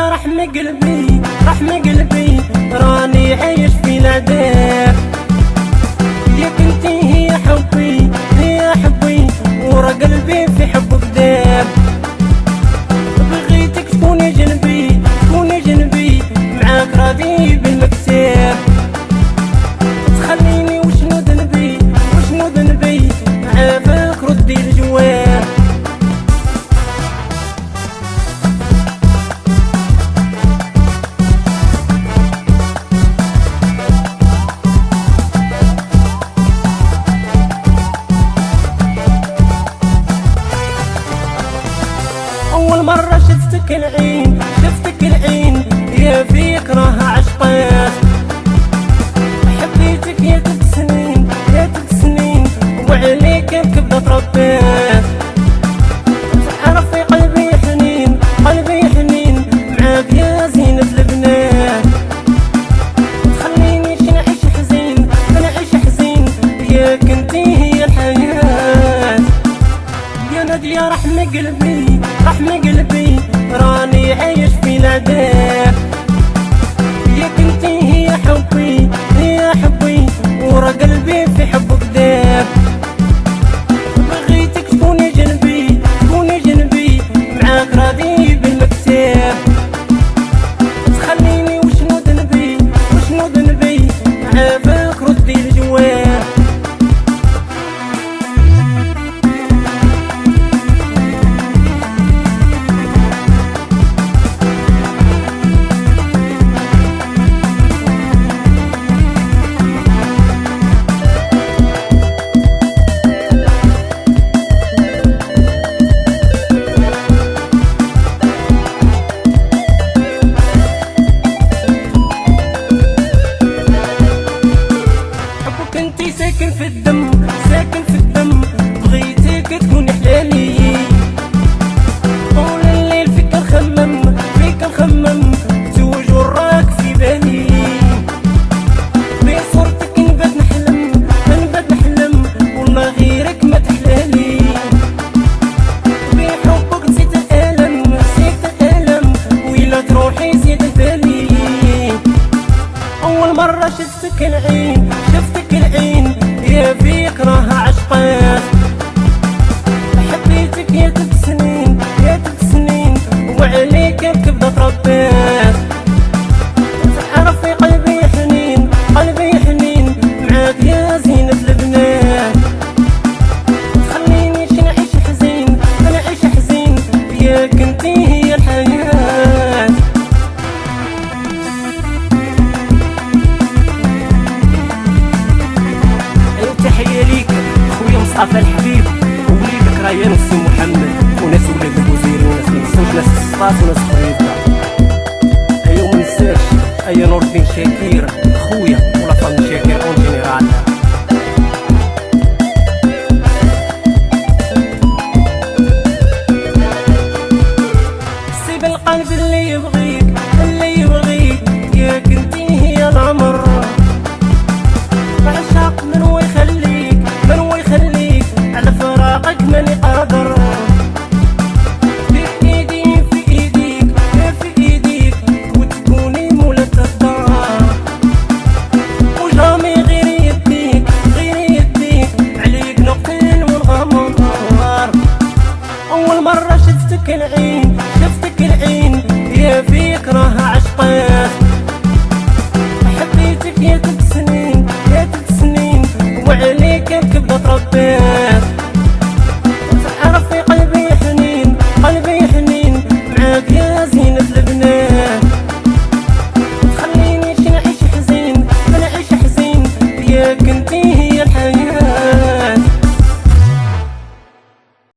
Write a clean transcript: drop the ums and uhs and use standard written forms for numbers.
يا رحم قلبي رحم قلبي راني عايش في العذاب. يا كنتي يا حبي يا حبي ورا قلبي في حبك داب. بغيتك تكوني جنبي تكوني جنبي معاك راضي بالمكتاب. تخليني وشنو ذنبي وشنو ذنبي عافاك ردي الجواب. أول مرة شفتك العين شفتك العين يا فيك راها عشقات. حبيتك يا 3 سنين يا 3 سنين وعليك كبدة تربيت. تعرفي قلبي حنين قلبي حنين معاك يا زينة البنات. تخلينيش نعيش حزين نعيش حزين يا كنتي هي الحياة. يا نادي يا رحم قلبي رحم قلبي راني عايش في العذاب. يا كنتي يا حبي يا حبي ورا قلبي في حبك داب. بغيتك تكوني جنبي تكوني جنبي معاك راضي بالمكتاب. تخليني وشنو ذنبي وشنو ذنبي عافاك ردي الجواب. كنتي ساكن في الدم ساكن في الدم بغيتك تكون حلالي. طول الليل فيك نخمم فيك نخمم توجور راك في بالي. بصورتك نبات نحلم نبات نحلم والله غيرك ما تحلالي. بحبك نسيت الألم نسيت الألم ويلا تروحي زيد بالي. أول مرة شفتك العين شفتك العين يا فيك راها عشقات. حبيتك يا 3 سنين يا 3 سنين وعليك بكبدة تربيت. تعرفي قلبي حنين قلبي حنين معاك يا زينة البنات. تخلينيش نعيش حزين نعيش حزين يا كنتي هي الحياة. تحية ليك خويا مصطفى الحبيب ووليدك ريان والسي محمد وناس ولاد الوزيري وناس منسوش ناس السطاس وناس خريطة. أيا منساش أيا نور الدين شاكير خويا ولا فان شاكير اون جينيرال. سيب القلب اللي يبغيك اللي يبغيك يا كنتي هي العمر. عشاق من هو يخليك من هو يخليك على فراقك ماني قادر. في ايدي في ايديك في ايديك وتكوني مولة الدار. وجامي غير يديك عليك نقتل ونغمر. أول مرة شفتك العين شفتك العين يا فيك راها عشقان.